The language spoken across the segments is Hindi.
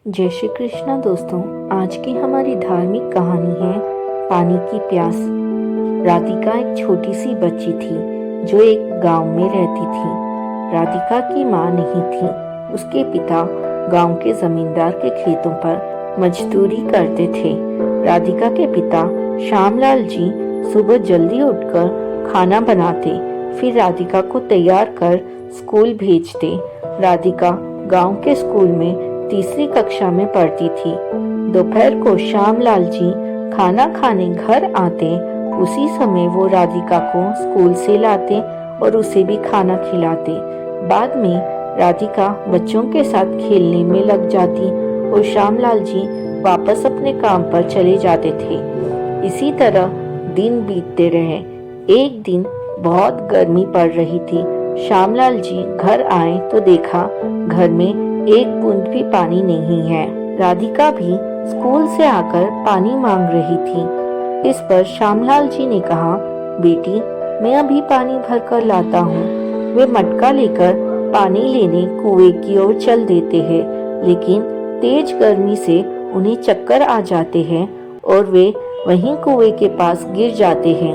जय श्री कृष्णा दोस्तों। आज की हमारी धार्मिक कहानी है पानी की प्यास। राधिका एक छोटी सी बच्ची थी जो एक गांव में रहती थी। राधिका की माँ नहीं थी। उसके पिता गांव के जमींदार के खेतों पर मजदूरी करते थे। राधिका के पिता श्यामलाल जी सुबह जल्दी उठकर खाना बनाते, फिर राधिका को तैयार कर स्कूल भेजते। राधिका गांव के स्कूल में तीसरी कक्षा में पढ़ती थी। दोपहर को श्यामलाल जी खाना खाने घर आते। उसी समय वो राधिका को स्कूल से लाते और उसे भी खाना खिलाते। बाद में राधिका बच्चों के साथ खेलने में लग जाती और श्यामलाल जी वापस अपने काम पर चले जाते थे। इसी तरह दिन बीतते रहे। एक दिन बहुत गर्मी पड़ रही थी। श्यामलाल जी घर आए तो देखा घर में एक बूंद भी पानी नहीं है। राधिका भी स्कूल से आकर पानी मांग रही थी। इस पर श्यामलाल जी ने कहा, बेटी मैं अभी पानी भर कर लाता हूँ। वे मटका लेकर पानी लेने कुएं की ओर चल देते हैं, लेकिन तेज गर्मी से उन्हें चक्कर आ जाते हैं और वे वहीं कुएं के पास गिर जाते हैं।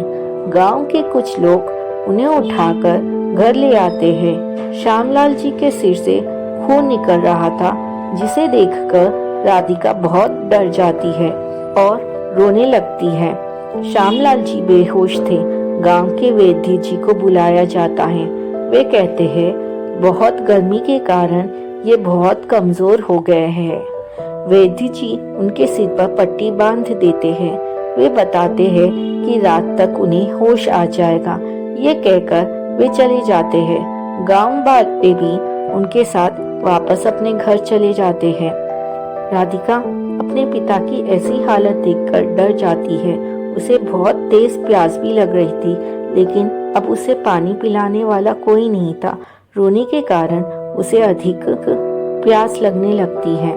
गांव के कुछ लोग उन्हें उठाकर घर ले आते हैं। श्यामलाल जी के सिर से खून निकल रहा था, जिसे देखकर राधिका बहुत डर जाती है और रोने लगती है। श्यामलाल जी बेहोश थे। गांव के वैद्य जी को बुलाया जाता है। वे कहते हैं बहुत गर्मी के कारण ये बहुत कमजोर हो गए हैं। वैद्य जी उनके सिर पर पट्टी बांध देते हैं। वे बताते हैं कि रात तक उन्हें होश आ जाएगा। ये कहकर वे चले जाते हैं। गांव वाले भी उनके साथ वापस अपने घर चले जाते हैं। राधिका अपने पिता की ऐसी हालत देखकर डर जाती है। उसे बहुत तेज प्यास भी लग रही थी, लेकिन अब उसे पानी पिलाने वाला कोई नहीं था। रोने के कारण उसे अधिक प्यास लगने लगती है।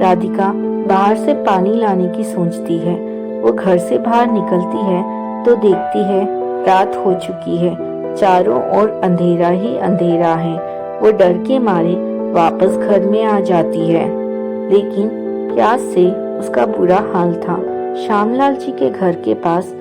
राधिका बाहर से पानी लाने की सोचती है। वो घर से बाहर निकलती है तो देखती है रात हो चुकी है। चारों ओर अंधेरा ही अंधेरा है। वो डर के मारे वापस घर में आ जाती है, लेकिन प्यास से उसका बुरा हाल था। श्यामलाल जी के घर के पास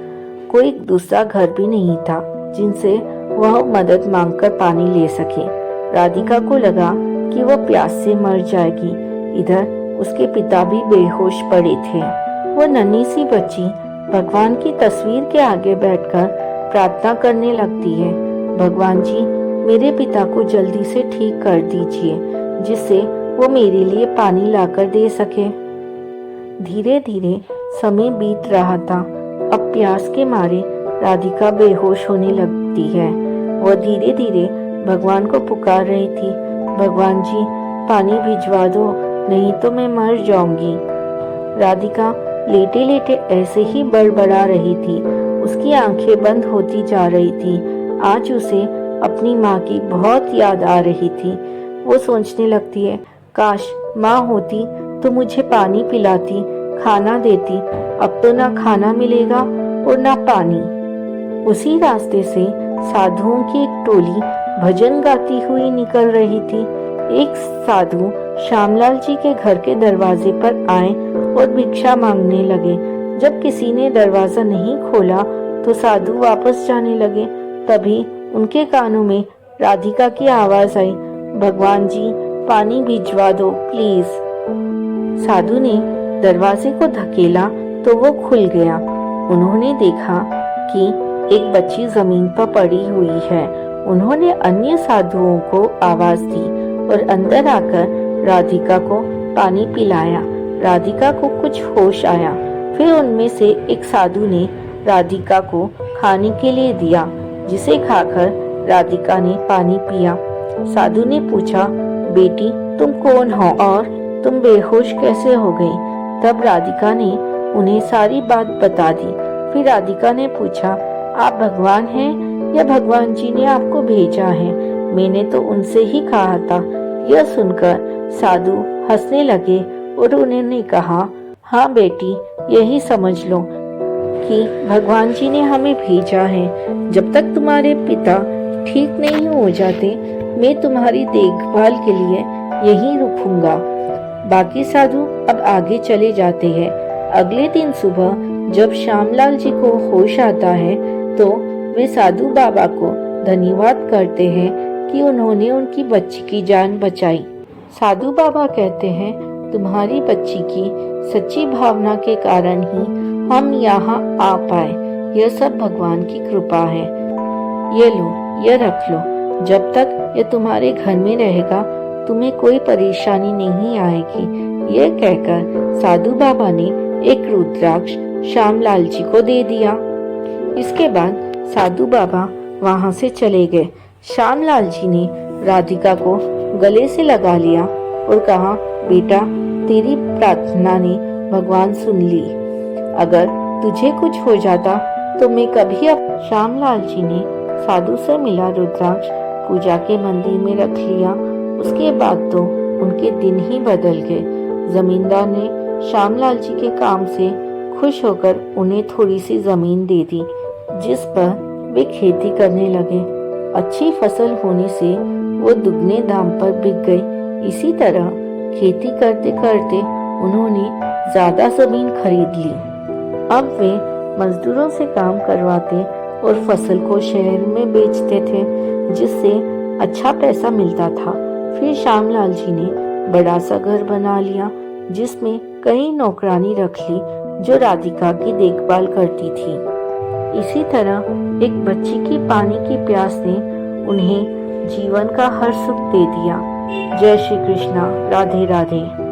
कोई दूसरा घर भी नहीं था जिनसे वह मदद मांगकर पानी ले सके। राधिका को लगा कि वह प्यास से मर जाएगी। इधर उसके पिता भी बेहोश पड़े थे। वो नन्ही सी बच्ची भगवान की तस्वीर के आगे बैठकर प्रार्थना करने लगती है, भगवान जी मेरे पिता को जल्दी से ठीक कर दीजिए, जिससे वो मेरे लिए पानी लाकर दे सके। धीरे धीरे समय बीत रहा था। अब प्यास के मारे राधिका बेहोश होने लगती है। वह धीरे धीरे भगवान को पुकार रही थी, भगवान जी पानी भिजवा दो, नहीं तो मैं मर जाऊंगी। राधिका लेटे लेटे ऐसे ही बड़बड़ा रही थी। उसकी आंखें बंद होती जा रही थी। आज उसे अपनी माँ की बहुत याद आ रही थी। वो सोचने लगती है, काश माँ होती तो मुझे पानी पिलाती, खाना देती। अब तो ना खाना मिलेगा और ना पानी। उसी रास्ते से साधुओं की एक टोली भजन गाती हुई निकल रही थी। एक साधु श्यामलाल जी के घर के दरवाजे पर आए और भिक्षा मांगने लगे। जब किसी ने दरवाजा नहीं खोला तो साधु वापस जाने लगे। तभी उनके कानों में राधिका की आवाज आई, भगवान जी पानी भिजवा दो प्लीज। साधु ने दरवाजे को धकेला तो वो खुल गया। उन्होंने देखा कि एक बच्ची जमीन पर पड़ी हुई है। उन्होंने अन्य साधुओं को आवाज दी और अंदर आकर राधिका को पानी पिलाया। राधिका को कुछ होश आया। फिर उनमें से एक साधु ने राधिका को खाने के लिए दिया, जिसे खाकर राधिका ने पानी पिया। साधु ने पूछा, बेटी तुम कौन हो और तुम बेहोश कैसे हो गई? तब राधिका ने उन्हें सारी बात बता दी। फिर राधिका ने पूछा, आप भगवान हैं या भगवान जी ने आपको भेजा है? मैंने तो उनसे ही कहा था। यह सुनकर साधु हंसने लगे और उन्होंने कहा, हाँ बेटी यही समझ लो कि भगवान जी ने हमें भेजा है। जब तक तुम्हारे पिता ठीक नहीं हो जाते मैं तुम्हारी देखभाल के लिए यहीं रुकूंगा। बाकी साधु अब आगे चले जाते हैं। अगले दिन सुबह जब श्यामलाल जी को होश आता है तो वे साधु बाबा को धन्यवाद करते हैं कि उन्होंने उनकी बच्ची की जान बचाई। साधु बाबा कहते हैं, तुम्हारी बच्ची की सच्ची भावना के कारण ही हम यहाँ आ पाए। यह सब भगवान की कृपा है। ये लो, ये रख लो। जब तक ये तुम्हारे घर में रहेगा तुम्हें कोई परेशानी नहीं आएगी। यह कहकर साधु बाबा ने एक रुद्राक्ष श्यामलाल जी को दे दिया। इसके बाद साधु बाबा वहां से चले गए। श्यामलाल जी ने राधिका को गले से लगा लिया और कहा, बेटा, तेरी प्रार्थना ने भगवान सुन ली। अगर तुझे कुछ हो जाता तो मैं कभी अब। श्यामलाल जी ने साधु से मिला रुद्राक्ष पूजा के मंदिर में रख लिया। उसके बाद तो उनके दिन ही बदल गए। जमींदार ने श्यामलाल जी के काम से खुश होकर उन्हें थोड़ी सी जमीन दे दी, जिस पर वे खेती करने लगे। अच्छी फसल होने से वो दुगने दाम पर बिक गई। इसी तरह खेती करते करते उन्होंने ज्यादा जमीन खरीद ली। अब वे मजदूरों से काम करवाते और फसल को शहर में बेचते थे, जिससे अच्छा पैसा मिलता था। फिर श्यामलाल जी ने बड़ा सा घर बना लिया, जिसमें कई नौकरानी रख ली जो राधिका की देखभाल करती थी। इसी तरह एक बच्ची की पानी की प्यास ने उन्हें जीवन का हर सुख दे दिया। जय श्री कृष्णा। राधे राधे।